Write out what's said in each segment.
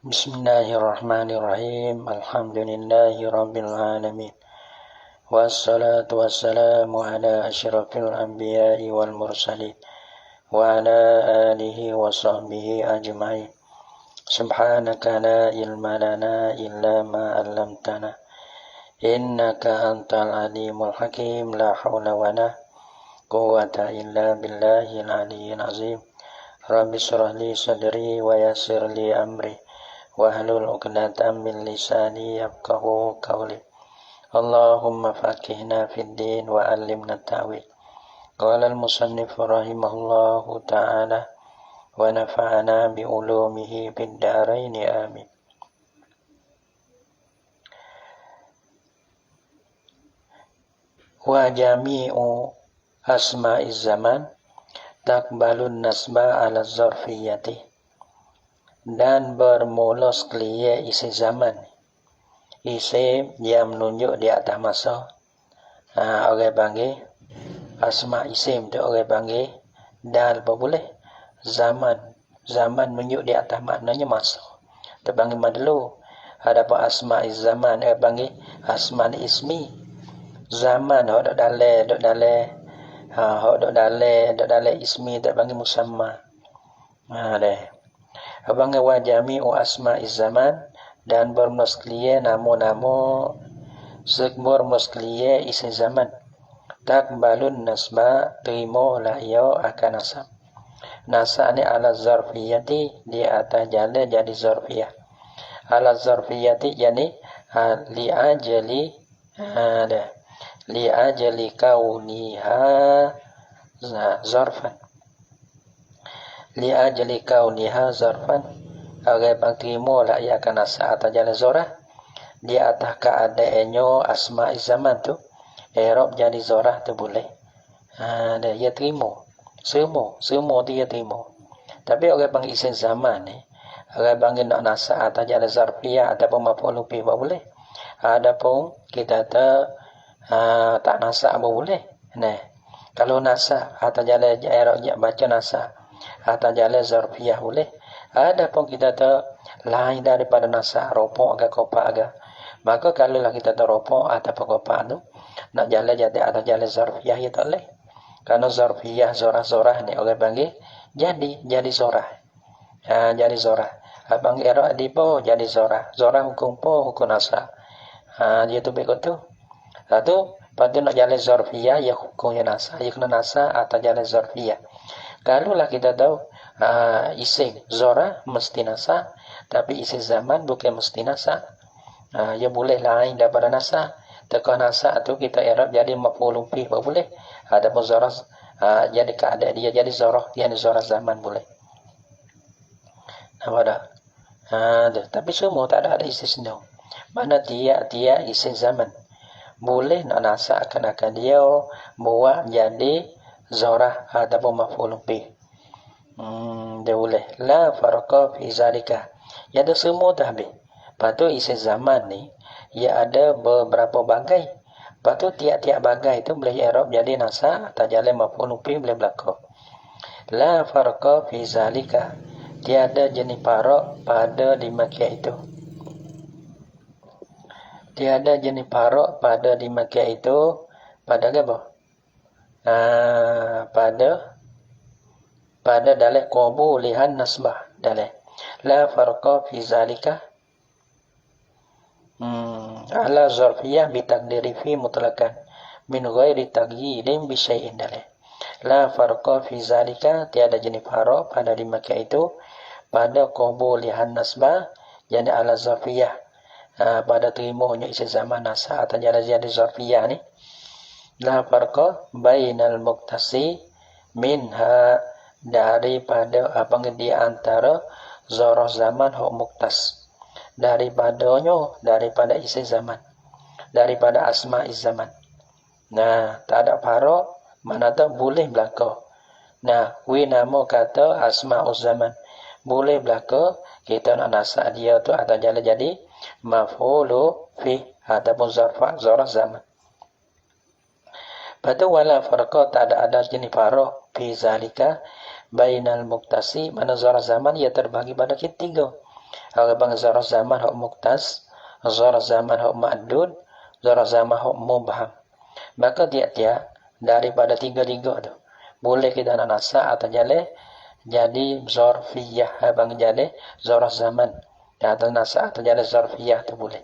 Bismillahirrahmanirrahim. Alhamdulillahirabbil alamin. Wassalatu wassalamu ala asyrafil anbiya'i wal mursalin wa ala alihi wa sahbihi ajma'in. Subhanaka la ilma lana illa ma 'allamtana. Innaka antal alimul hakim. La haula wala quwwata illa billahil aliyyil azim. Rabbi shrah li sadri wa yassir li amri wahlul 'uqdatam min lisani yafqahu qawli. Allahumma faqihna fid din wa 'allimna ta'wil. Qala al-musannif rahimahullahu ta'ala wa nafa'ana bi ulumihi fid dharain amin. Wa jami'u asma'iz zaman takbalun nasba ala zarfiyati, dan bermula sekalian isi zaman, isim yang menunjuk di atas masa. Orang panggil asma isim tu orang panggil dal apa boleh. Zaman menunjuk di atas maknanya masa, tu panggil madlu. Adapun asma zaman orang panggil asma ismi. Zaman hok dok dalai ismi tak panggil musamma. Deh. Abang wa jami'u asma'iz zaman, dan bermusliye namo-namo sekmur musliye isi zaman. Takbalun nasba, terima lah ia akan nasab. Nasab ni ala zarfiyati, di atas jalan jadi zarfiyah. Ala zarfiyati yani li ajali kauniha zarfan. Li ajli kauniha zarfan, orang bang terima lah ia akan nasab atas jalan zorah di atas keadaannya asma zaman tu i'rab jadi zorah tu boleh. Dia terima semua dia terima. Tapi orang bang isim zaman ni, orang bang nak nasab atas jalan zarfiyah ataupun maf'ul bih boleh. Adapun kita tak nasab boleh. Kalau nasab atas jalan i'rab baca nasab atas jalan zarfiyah boleh. Adapun kita lain daripada nasab, ropok ke kopak ke, maka kalau lah kita ropok ataupun kopak tu nak jalan jadi atas jalan zarfiyah ya tak boleh. Karena zarfiyah zorah-zorah ni orang panggil jadi zorah. Jadi zorah. Abang i'rab di po jadi zorah. Zorah hukum po hukum nasab. Dia tu begitu tu. Satu pada nak jalan zarfiyah ya hukumnya nasab, ya kena nasab atas jalan zarfiyah. Kalau lah kita tahu isim zorah mesti nasab, tapi isim zaman bukan mesti nasab. Ya boleh lain daripada nasab. Tekan nasab tu kita i'rab jadi maf'ul bih boleh. Adapun zorah jadi keadaan dia jadi zorah, dia ni zorah zaman boleh. Nampak tak? Tapi semua tak ada istisna. Mana tiap isim zaman boleh nak nasab akan dia buat jadi zorah ataupun maf'ul bih. Dia boleh. La farqa fi zalika. Ya ada semua dah habis. Lepas tu isim zaman ni ia ada beberapa bagai. Lepas tu tiap-tiap bagai tu boleh i'rab jadi nasab atau jalan maf'ul bih boleh berlaku. La farqa fi zalika. Tiada jenis farak pada lima kia itu. Tiada jenis farak pada lima kia itu. Pada apa? Pada dalam qabulihan nasbah dalam la farqa fi zalika ala zarfiyah bi taqdiri fi mutlaqan min ghairi taghyidin bi syai'in dalam la farqa fi zalika, tiada jenis farak pada lima itu pada qabulihan nasbah jadi ala zarfiyah, pada terimanya isim zaman nasab atau jadi zarfiyah ni. La farqa bainal muqtasi minha, daripada di antara zarah zaman hok muktas, daripada isim zaman, daripada asma zaman. Tak ada farak, mana tu boleh berlaku. Wi nama kata asma zaman boleh berlaku. Kita nak nasab dia tu atau jalan jadi maf'ulu fi ataupun zarah zaman. Pada wala farqa, tak ada jenis farak fi zalika bainal muqtasi, mana zarah zaman ia terbagi pada tiga. Orang bang zarf zaman hok muktas, zarf zaman hok ma'dud, zarf zaman hok mubham. Maka tiap-tiap daripada tiga-tiga tu boleh kita nak nasa atau jadi zarfiyah abang jadi zarf zaman atau nasa atau jadi zarfiyah tu boleh.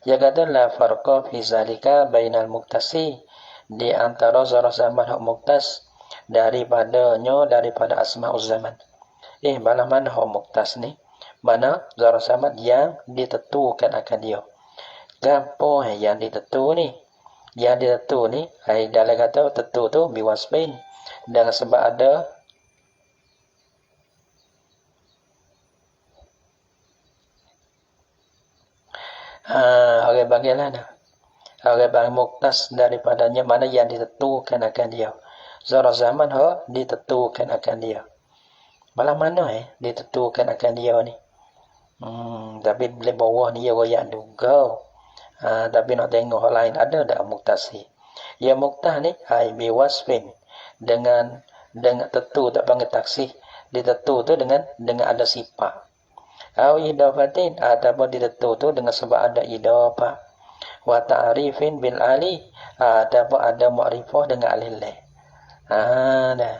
Ya kata la farqa fi zalika bainal muktasi, di antara zarf zaman hok muktas daripada asmaul zaman. Mana hok muktas ni? Mana zarf zaman yang ditentukan akan dia. Gapo yang ditentu ni? Yang ditentu ni, dalam kata tentu tu biwasbin, dengan sebab ada orang bagilah dah. Orang bang muktas daripadanya mana yang ditentukan akan dia. Zarf zaman ditentukan akan dia. Malah mana ditentukan akan dia ni. Tapi boleh bawah ni royak juga. Tapi nak tengok hal lain ada tak muktasi. Ya muktah ni biwasfin, dengan tentu tak panggil taksih. Ditentu tu dengan ada sifat. Au idafatin ataupun ditentu tu dengan sebab ada idafah. Wa ta'rifin bil ali ataupun ada ma'rifah dengan alil. Dah.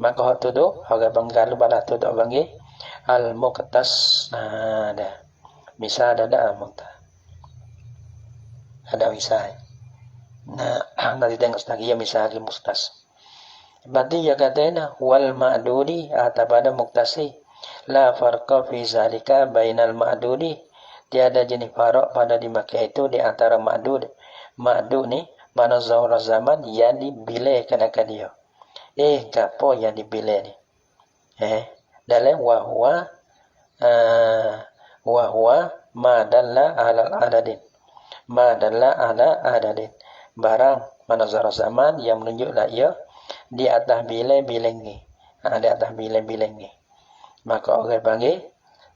Maka hak tu orang panggil balah tu tak panggil al muqtas. Dah. Misal ada al-muqtas. Ada misal. Nanti tengok lagi ya misal al-muqtas. Berarti ya katanya wal ma'dudi atapada muqtasi. La farqa fi zalika bainal ma'dudi. Tiada jenis farak pada dimakai itu di antara ma'dud. Ma'dud ni mana zarf zaman yang dibilihkan akan dia. Gapo yang dibilih ni? Dalam wahwa ma dalla ala adadin. Ma dalla ala adadin. Barang mana zarf zaman yang menunjuklah ia di atas bilang-bilang ni. Di atas bilang-bilang ni. Maka orang panggil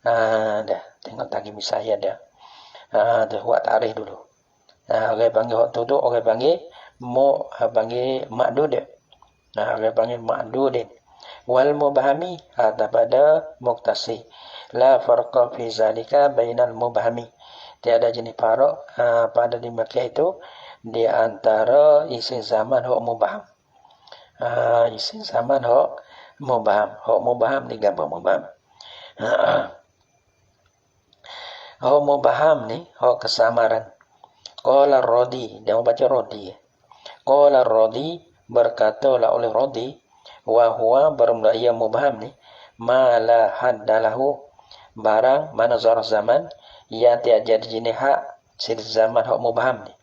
dah tengok lagi misalnya dah. Buat tarikh dulu. Orang panggil waktu tu orang panggil panggil ma'dud. Orang panggil ma'dudin. Wal mubhami pada muktasi. La farqa fi zalika bainal mubhami. Tiada jenis farak pada dimakai itu di antara isim zaman hok mubham. Isim zaman hok mubham. Hok mubham ni gambar mubham. Hok mubham ni hok kesamaran. Qala Rodi, dia baca Rodi. Qala Rodi, berkatalah oleh Rodi, wa huwa bermula ia mubham ni ma la haddalahu, barang mana zarf zaman yang tiada jadi jenis hak sir zaman hok mubham ni.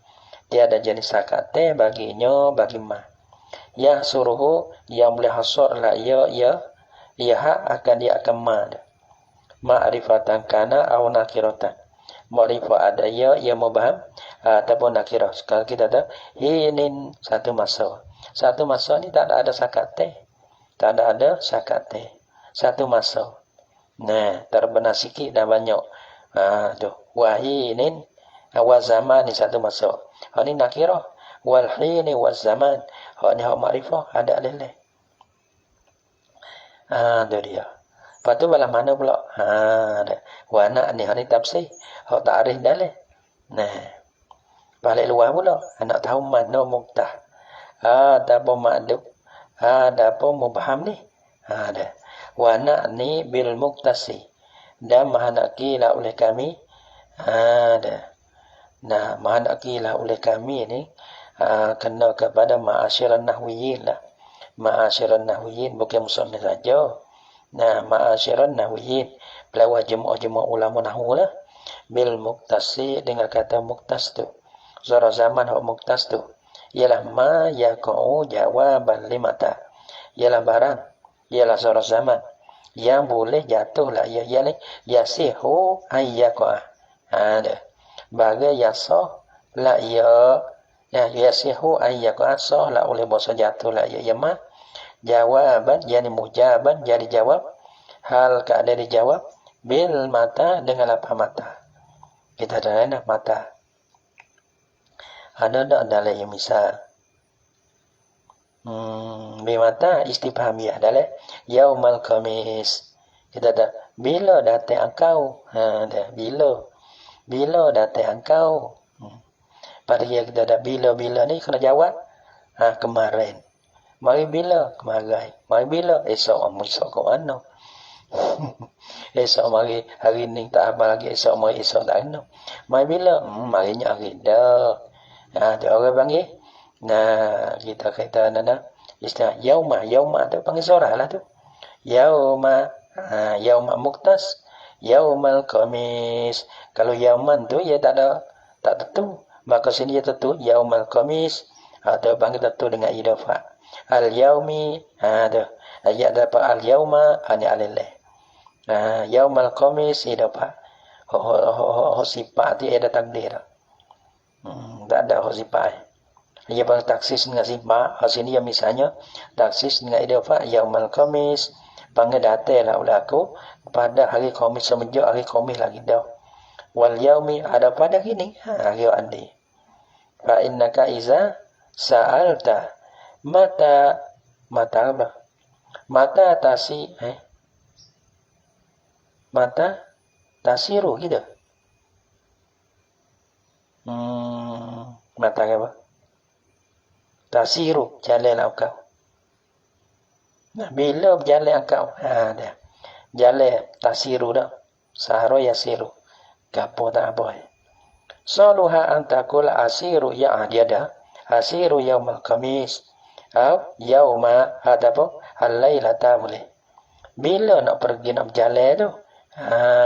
Tiada jenis sakate baginya bagi ma. Ya suruhu yang boleh hasar lah ia hak akan dia akan ma. Ma'rifatan kana au nakiratan. Ma'rifah ada ia mubham ataupun nakirah. Sekarang kita ada hinin satu masa. Satu masa ni tak ada sakate. Tak ada sakate. Satu masa. Nah, terbenar sikit dah banyak. Tu. Wahinin wa zaman ni satu masa. Hak ni nakirah. Wal hini wa zaman. Hak ni hak ma'rifah ada leleh. Tu dia. Lepas tu balas mana pula? Wana ni hak ni tafsir. Hak ta'rif dah leh. Nah. Balik luar pula. Nak tahu mana muqtah. Ataupun ma'dub. Ataupun mubham ni. Dah. Wana ni bil muqtasi. Dan mahanakila oleh kami. Dah. Nah, mahanakila oleh kami ni. Kena kepada ma'asyiran nahwiyin lah. Ma'asyiran nahwiyin bukan musannif saja. Nah, ma'asyiran nahwiyin. Pelawah jemaah-jemaah ulama nahwu lah. Bil muqtasi dengan kata muqtas tu. Zarf zaman hak muqtas tu. Ialah ma yaqa'u jawaban limata. Ialah barang. Ialah zarf zaman. Yang boleh jatuh lah. Ialah yasihu ayyaqa'ah. Dah. Bagai yasah la yasihu ayyaqa'ah. Sah lah oleh bahasa jatuh lah. Ya ma. Jawaban. Yani mujaban. Jadi jawab. Hal keadaan dijawab. Bil mata dengan apa mata. Kita ada mata. Ada tak dalam yang misal? Bil mata istifhamiyah dalam yaumal khamis. Kita ada Bila datang engkau? Bila datang engkau? Pada kita ada bila ni kena jawab kemarin. Mari bila? Kemarin. Mari bila? Esok. Esok ke mana? Esok mari hari ni tak apa lagi. Esok mari esok tak kena. Mari bila? Marinya hari dah. Tu orang panggil. Nah, kita kata istilah yauma tu panggil surah lah tu. Yauma muktas, yaumal khamis. Kalau yauman tu ia tak tentu. Maka sini dia tentu yaumal khamis atau panggil tentu dengan idafah. Al yaumi tu. Ayat dapat al yauma ani alillah. Yaumal khamis idafah. Sifat dia ada takdir. Tak ada sifat. Ia bertaksis dengan sifat. Sini ya misalnya taksis dengan idafah yaumal khamis. Panggil datanglah ulaku pada hari khamis semenjak hari khamis lagi dah. Wal yaumi ada pada gini hari andi. Fa innaka iza sa'alta mata apa? Mata tasiru gitu. Mata apa? Tasiru jalan kau. Nah, bila berjalan kau? Dah. Jalan tasiru dah. Sahara yasiru. Gapo tak apa. Saluha antakul asiru ya dia dah. Asiru yaumal khamis. Yauma hadapo al-lailata boleh. Bila nak pergi nak berjalan tu?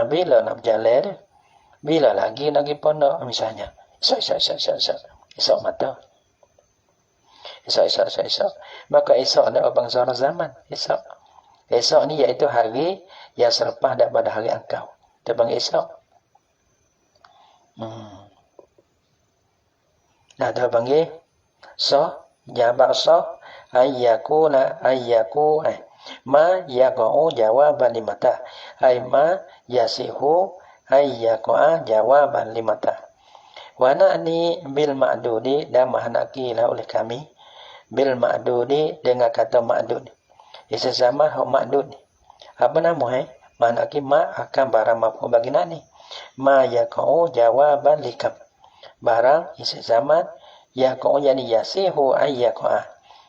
Bila nak berjalan tu? Bila lagi nak pergi pondok misalnya. Esok mata. Esok. Maka esok ada bangsa zaman. Esok ni iaitu hari yang selepas daripada hari engkau. Dia panggil esok. Nah, dia panggil jabar ayyaku ma yaqa'u jawaban limata. Ma yasihu ayyaku jawaban limata. Wa na'ni bil ma'dudi dan mahnaki lah oleh kami bil ma'dudi dengan kata ma'dud. Isim zaman ma'dud. Apa nama mahnaki ma akan barang maf'ul bagi nak ni. Ma yaqa'u jawaban likam. Barang isim zaman yaqa'u yani yasihu ayyaqa.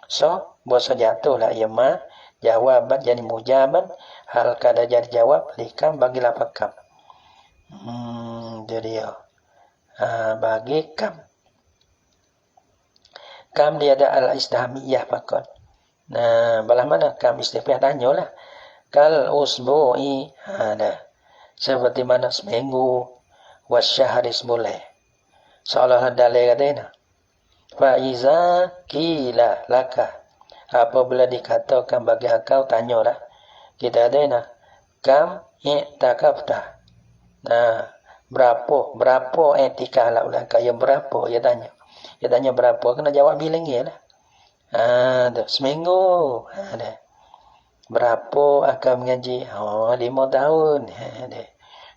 So, bahasa jatuhlah ia ma jawaban yani mujaban hal kada jadi jawab likam bagi lafaz kam. Jadi bagi kam. Kam dia ada al-istifhamiyah fakot. Nah, belah mana kam istifham tanyalah. Kal usbu'i seperti mana seminggu wasyahri sebulan. Seolah dalil katanya. Fa iza qila laka. Apabila dikatakan bagi engkau tanyalah. Kita ada kam i'takafta. Nah, berapa etika lah ulang kaya berapa dia tanya. Dia tanya berapa kena jawab bilang dia lah. Seminggu. Berapa akan mengaji? 5 tahun.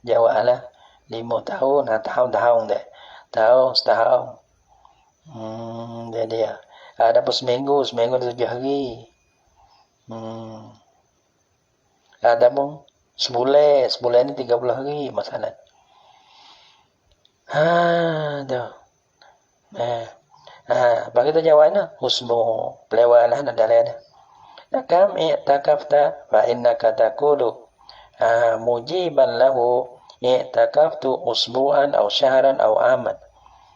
Jawablah 5 tahun. Tahun dah. Tahun setahun. Dia. Ada pun seminggu 7 hari. Ada pun sebulan ni 30 hari masalah. Bagi tu jawabnya usbu pelewalah nak dalam ada. Kam i'takafta fa innaka taqulu mujiban lahu i'takaftu usbu'an aw syahran aw aman.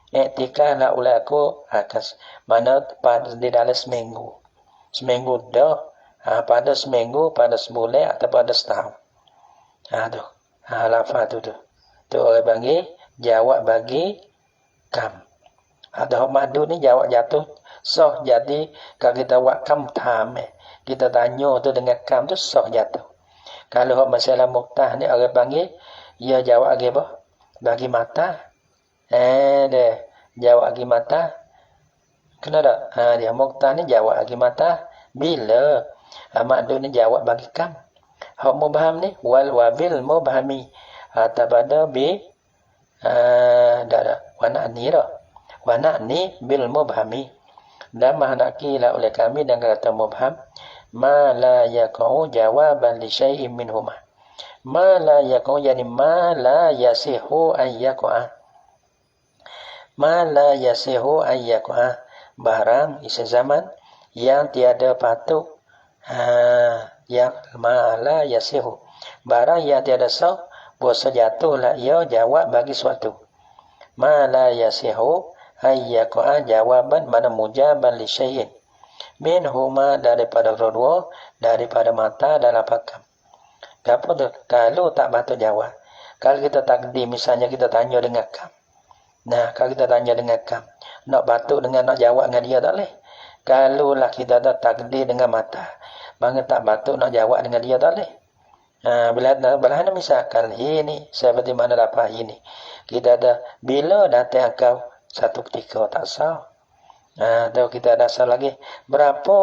I'tikaf la ulaku akas mana pada di dalam seminggu. Seminggu dah pada seminggu, pada sebulan atau pada setahun. Lafaz tu. Tu orang panggil jawab bagi kam. Ada madu ni jawab jatuh soh jadi kalau kita buat kam tam kita tanya tu dengan kam tu soh jatuh. Kalau masalah muktah ni orang panggil ia jawab lagi apa? Bagi mata. Dia jawab lagi mata. Kena tak? Dia muktah ni jawab lagi mata bila madu ni jawab bagi kam. Hak mubham ni wal wabil mubhami tabada bi wana ni dah. Wana ni bil mubhami. Dan mahnaki la oleh kami dan kata mubham ma la yaqa'u jawaban li syai'in minhuma. Ma la yakun, yani ma la yasihu ayyaqa. Ma la yasihu ayyaqa, barang isim zaman yang tiada patut, yang ma la yasihu, barang yang tiada sah bahasa jatuhlah ia jawab bagi suatu. Ma la yasihu ayyaqa, jawaban mana mujaban li syai'in minhuma, daripada kedua, daripada mata dalam pakam. Apa tu? Kalau tak patut jawab. Kalau kita takdim, misalnya kita tanya dengan kam. Nah, kalau kita tanya dengan kam, nak patut dengan nak jawab dengan dia tak boleh. Kalau lah kita ada takdir dengan mata, maka tak patut nak jawab dengan dia tak boleh. Bila misalkan ini seperti mana dapat ini, kita ada bila datang kau satu ketika tak sah. Tahu kita ada asal lagi berapa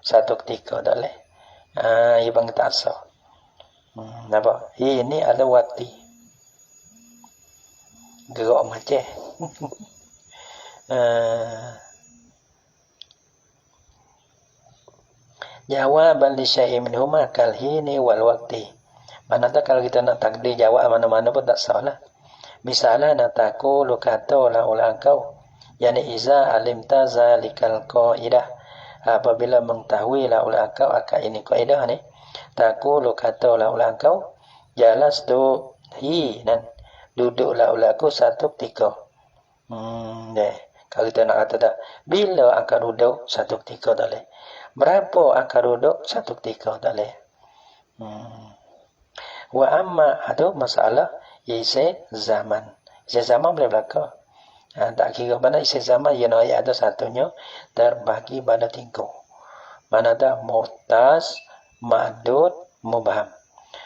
satu ketika tak boleh. Ia bang tak sah. Nampak? Ini ada waktu gerak macam. Jawaban li syai'in minhuma kal hini wal waqti. Mana tak kalau kita nak takdir jawab mana-mana pun tak salah. Misalnya nataku kata la ulangkau, yani iza alimta zalikal qaidah, apabila mengetahui la ulangkau akan ini kaidah ni, taku kata la ulangkau, jalas tu dan duduk la ulangkau satu ketika. Kalau kita nak kata dah, bila akan duduk satu ketika tak boleh, berapa akan duduk satu ketika tak boleh. Wa amma ada masalah isi zaman. Isi zaman boleh berlaku. Tak kira mana isi zaman yang ada satunya terbagi pada 3. Mana ada muhtas, ma'dud, mubham.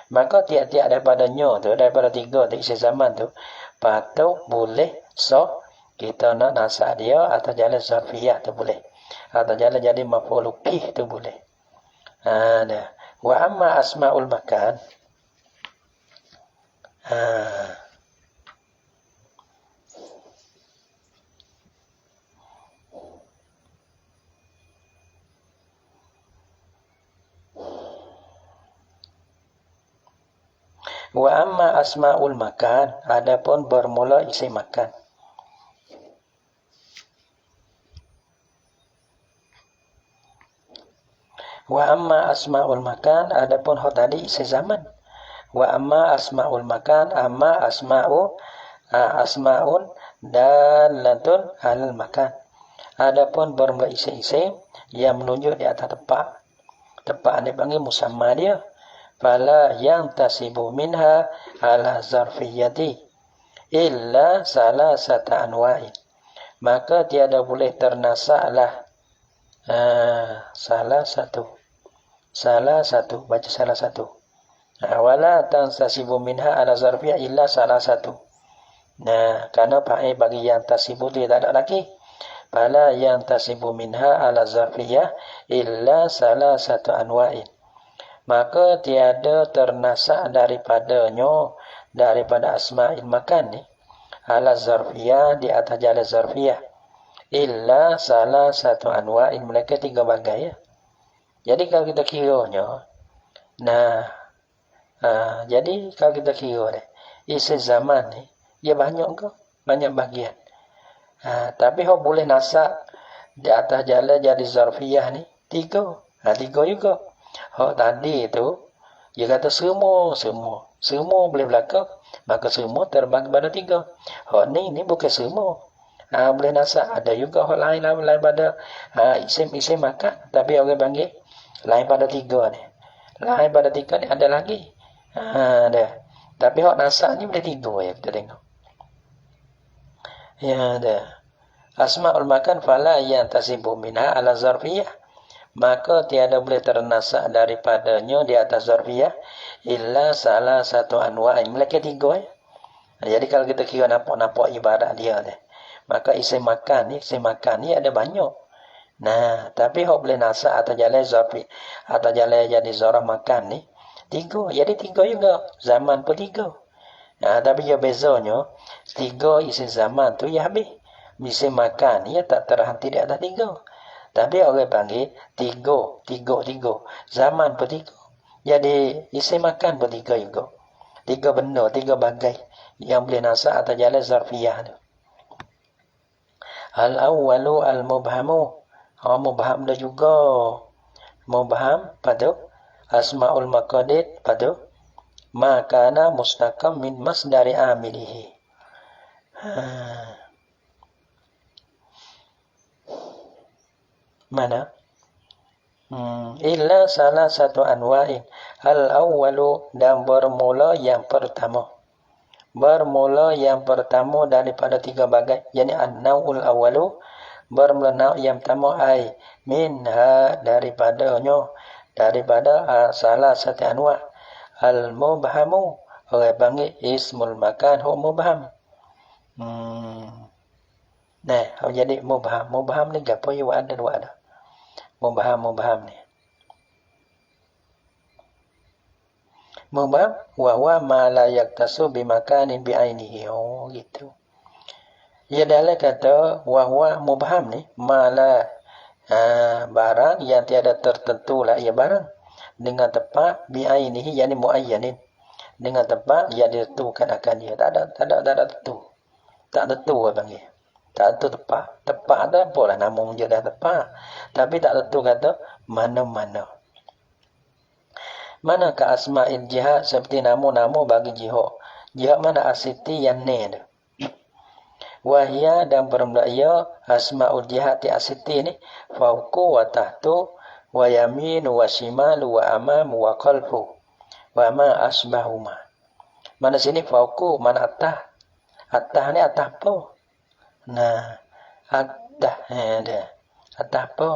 Maka tiap-tiap daripadanya tu, daripada 3 tu isi zaman tu, patut boleh kita nak nasab dia atau jalan zarfiyah tu boleh. Atau jalan jadi maf'ul bih tu boleh. Wa amma asma'ul makan. Wa amma asma'ul makan, adapun bermula isi makan. Wa amma asma'ul makan, adapun tadi isi zaman. Wa amma asma'ul makan, amma asma'un dalatun alal makan. Adapun bermula isi-isi yang menunjuk di atas tempat. Tempat ni panggil musamma dia. Fala yang tasibu minha ala zarfiyati illa salasata anwa'in. Maka tiada boleh ternasaklah salah satu, baca salah satu. Wala tasibu minha ala zarfiyah illa salah satu. Kerana fa'il bagi yang tasibu dia tak ada lagi. Fala yang tasibu minha ala zarfiyah illa salah satu anwa'in. Maka tiada ternasak daripadanya, daripada asma'il makan ni, ala zarfiyah, di atas jalan zarfiyah, illa salah satu anwa'in, mereka 3 bagai ya. Jadi kalau kita kiranya, jadi kalau kita kira ni, isi zaman ni, dia banyak ke? Banyak bagian. Tapi boleh nasak di atas jalan jadi zarfiyah ni 3. 3 juga. Tadi tu dia kata semua boleh berlaku, maka semua terbagi pada 3. Ni bukan semua. Boleh nasak, ada juga lain pada isim makan, tapi orang panggil lain pada 3 ni. Lain pada 3 ni ada lagi. Ada. Tapi nasak ni boleh 3 ya, kita tengok. Ya ada. Asma'ul makan fala yang tasibu minha ala zarfiyah, maka tiada boleh ternasak daripadanya di atas zarfiyah illa salah satu anwa'in, mereka 3 ya. Jadi kalau kita kira nampak ibarat dia deh, maka isim makan ni ada banyak. Tapi boleh nasak atau jalan zarfi atau jalan jadi zarah makan ni 3. Jadi 3 juga, zaman pun 3. Tapi dia bezanya 3 isim zaman tu ya habis. Isim makan ni tak terhenti di atas 3. Tapi orang panggil tiga. Zaman pun tiga. Jadi isim makan pun tiga juga. Tiga benda, tiga bagai yang boleh nasab atas jalan zarfiyah tu. Al-awwalu al-mubhamu. Mubham dah juga. Mubham pada asma'ul maqadir pada makana mustaqam min masdari amilihi. Mana? Illa salah satu anwa'in. Al-awwalu dan bermula yang pertama. Bermula yang pertama daripada tiga bagai. Yani an-naw'ul awwalu. Bermula naw' yang pertama ai. Minha daripadanya. Daripada salah satu anwa'. Al-mubhamu. Orang panggil ismul makan hu mubham. Nah, jadi mubham. Mubham ni apa yang ada. Mubham ni. Mubham wa ma la yaktasu bimakanin bi'ainihi. Oh, gitu. Ya dalam kata wa mubham ni ma la barang yang tiada tertentu lah ia barang dengan tepat bi'ainihi yani muayyanin. Dengan tepat yang ditentukan akan dia. Tak ada tentu. Tak tentu orang panggil. Tak tentu tepat. Tepat ada apalah nama je dah tepat. Tapi tak tentu kata mana-mana. Manakah asma'il jihad seperti nama-nama bagi jihad. Jihad mana asiti yang ni tu. Wahia dan bermula ia asma'ul jihad ti asiti ni. Fauku wa tahtu wa yaminu wa shimalu wa amamu wa qalfu. Wa ma asbahuma. Mana sini fauku mana atas. Atas ni atas apa? Nah, atas ada. Atas apa?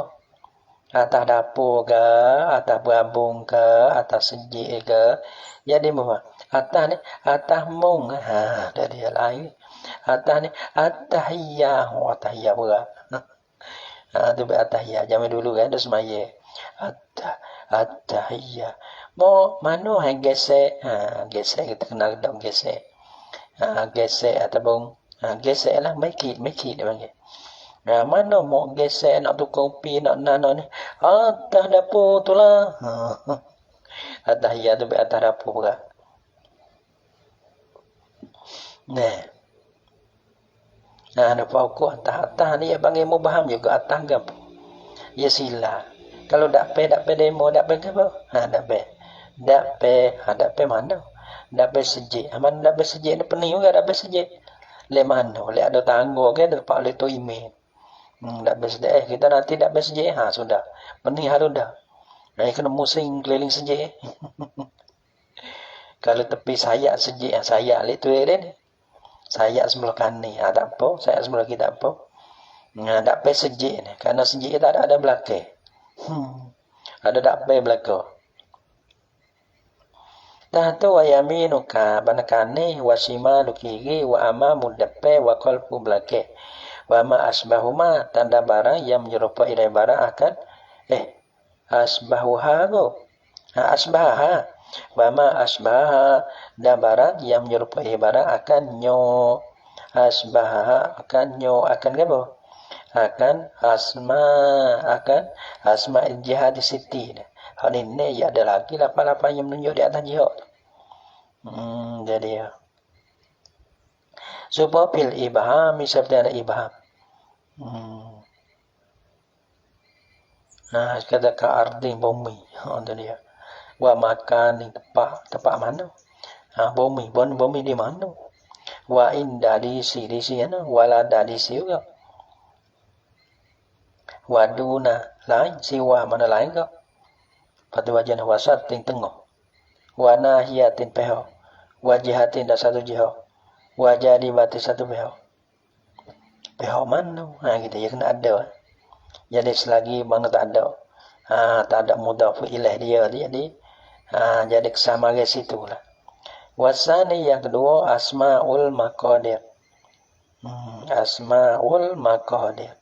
Atas dapur ke, atas berabung ke, atas sejik ke. Jadi apa? Atas ni, atas mung. Dah dia lain. Atas ni, atas hiyah. Atas hiyah berat. Tu atas hiyah. Zaman dulu kan, ada semaya. Atas hiyah. Mana yang gesek? Gesek kita kena dong gesek. Gesek ataupun gesek lah make dia panggil. Mana mau gesek nak tukar kopi nak nano ni atas dapur tu lah. Atas ya tu atas dapur pula. Ada pokok atas ni yang panggil mubham juga atas gapo. Ya sila. Kalau dak pe demo dak pe gapo? Dak pe mana? Dak pe sejik. Mana dak pe sejik ni pening juga dak pe sejik. Le mana? Le ada tangga ke dapat le tu email. Dak pe sejik. Kita nanti dak pe sejik. Sudah. Pening harus dah. Kena musing keliling sejik. Kalau tepi sayak sejik, sayak le tu dia. Sayak sebelah kanan. Tak apa. Sayak sebelah kiri tak apa. Dak pe sejik ni. Kerana sejik tak ada belakang. Ada dak pe belakang. Tahtu wa yaminuka banakane wa shimalu kiri wa amamu depan wa qalbu belakang. Wa ma asbahuma tanda barang yang menyerupai dari barang akan asbahuha go. Asbaha. Wa ma asbaha dan barang yang menyerupai barang akan nyo. Asbaha akan nyo akan apa? Akan asma jihad siti. Hal ini ya ada lagi lapan-lapan yang menunjuk di atas jihad. Jadi ya. Supaya fil ibham seperti ada ibham. Kata ka ardi bumi. Itu dia. Wa makan di tempat mana? Bumi di mana? Wa inda di sini wala di sini juga. Wa duna lain siwa mana lain ke? Pada wajan wasat ting tengah. Wa nahiyatin peho. Wa jihatin dah satu jihad. Wa jadibati satu peho. Peho mana? Kita ya kena ada. Jadi selagi mana tak ada. Tak ada mudhaf ilaih dia. Jadi kesama ke situ lah. Wasani yang kedua asmaul maqadir. Asmaul maqadir.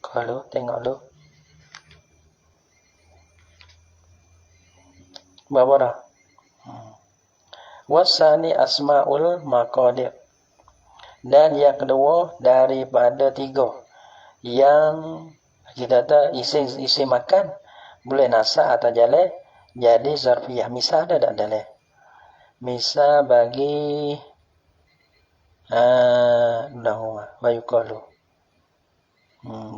Kalau tengok lu. Berapa dah? Wasani asmaul maqadir. Dan yang kedua daripada 3 yang kita kata isi makan boleh nasak atau jalan jadi zarfiyah. Misal ada tak dalam? Misal bagi wa yuqalu.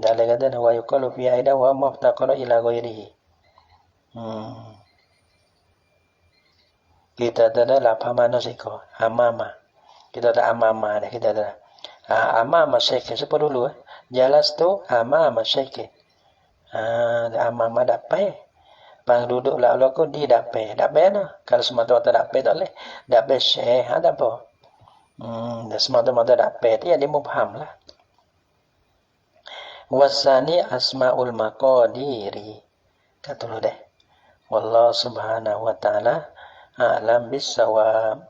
Dalam kata wa yuqalu fi aidan wa muftaqara ila ghairihi. Kita ada lapar mana siko amama. Kita ada amama dah kita ada. Amama syekh siapa dulu Jalas tu amama syekh. Amama dapai. Pang duduk lah ko di dapai. Dapai nah. Kalau semata-mata dapai tak boleh. Dapai syekh ada apa? Semata-mata dapai tu yang dimubham lah. Wasani asmaul maqadiri. Kata dulu deh. Wallahu subhanahu wa ta'ala a'lam bissawab.